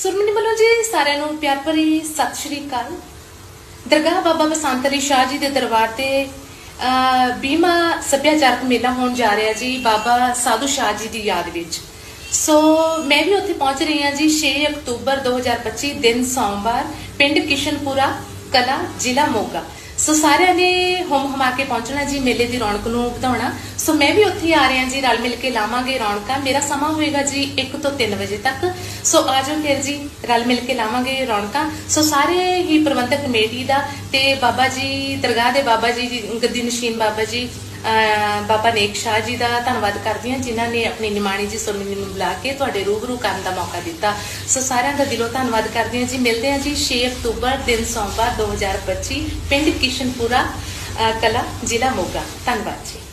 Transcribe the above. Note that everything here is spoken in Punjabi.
ਸੁਰਮਨੀ ਵੱਲੋਂ ਜੀ ਸਾਰਿਆਂ ਨੂੰ ਪਿਆਰ ਭਰੀ ਸਤਿ ਸ਼੍ਰੀ ਅਕਾਲ। ਦਰਗਾਹ ਬਾਬਾ ਬਸੰਤ ਅਲੀ ਸ਼ਾਹ ਜੀ ਦੇ ਦਰਬਾਰ ਤੇ 20ਵਾਂ ਸੱਭਿਆਚਾਰਕ ਮੇਲਾ ਹੋਣ ਜਾ ਰਿਹਾ ਜੀ ਬਾਬਾ ਸਾਧੂ ਸ਼ਾਹ ਜੀ ਦੀ ਯਾਦ ਵਿੱਚ। ਸੋ ਮੈਂ ਵੀ ਉੱਥੇ ਪਹੁੰਚ ਰਹੀ ਹਾਂ ਜੀ 6 ਅਕਤੂਬਰ 2025 ਦਿਨ ਸੋਮਵਾਰ, ਪਿੰਡ ਕਿਸ਼ਨਪੁਰਾ ਕਲਾ, ਜ਼ਿਲ੍ਹਾ ਮੋਗਾ। ਸੋ ਸਾਰਿਆਂ ਨੇ ਹੁਮ ਹੁਮਾ ਕੇ ਪਹੁੰਚਣਾ ਜੀ, ਮੇਲੇ ਦੀ ਰੌਣਕ ਨੂੰ ਵਧਾਉਣਾ। ਸੋ ਮੈਂ ਵੀ ਉੱਥੇ ਆ ਰਹੀ ਹਾਂ ਜੀ, ਰਲ ਮਿਲ ਕੇ ਲਾਵਾਂਗੇ ਰੌਣਕਾਂ। ਮੇਰਾ ਸਮਾਂ ਹੋਏਗਾ ਜੀ 1 ਤੋਂ 3 ਵਜੇ ਤੱਕ। ਸੋ ਆ ਜਾਓ ਫਿਰ ਜੀ, ਰਲ ਮਿਲ ਕੇ ਲਾਵਾਂਗੇ ਰੌਣਕਾਂ। ਸੋ ਸਾਰੇ ਹੀ ਪ੍ਰਬੰਧਕ ਕਮੇਟੀ ਦਾ ਤੇ ਬਾਬਾ ਜੀ ਦਰਗਾਹ ਦੇ ਬਾਬਾ ਜੀ ਗੱਦੀ ਨਸ਼ੀਨ ਬਾਬਾ ਜੀ ਬਾਬਾ ਨੇਕ ਸ਼ਾਹ ਜੀ ਦਾ ਧੰਨਵਾਦ ਕਰਦੀ ਹਾਂ, ਜਿਨ੍ਹਾਂ ਨੇ ਆਪਣੀ ਨਿਮਾਣੀ ਜੀ ਸੁਰਮਨੀ ਨੂੰ ਬੁਲਾ ਕੇ ਤੁਹਾਡੇ ਰੂਬਰੂ ਕਰਨ ਦਾ ਮੌਕਾ ਦਿੱਤਾ। ਸੋ ਸਾਰਿਆਂ ਦਾ ਦਿਲੋਂ ਧੰਨਵਾਦ ਕਰਦੀ ਹਾਂ ਜੀ। ਮਿਲਦੇ ਹਾਂ ਜੀ 6 ਅਕਤੂਬਰ ਦਿਨ ਸੋਮਵਾਰ 2025 ਪਿੰਡ ਕਿਸ਼ਨਪੁਰਾ ਕਲਾ, ਜ਼ਿਲ੍ਹਾ ਮੋਗਾ। ਧੰਨਵਾਦ ਜੀ।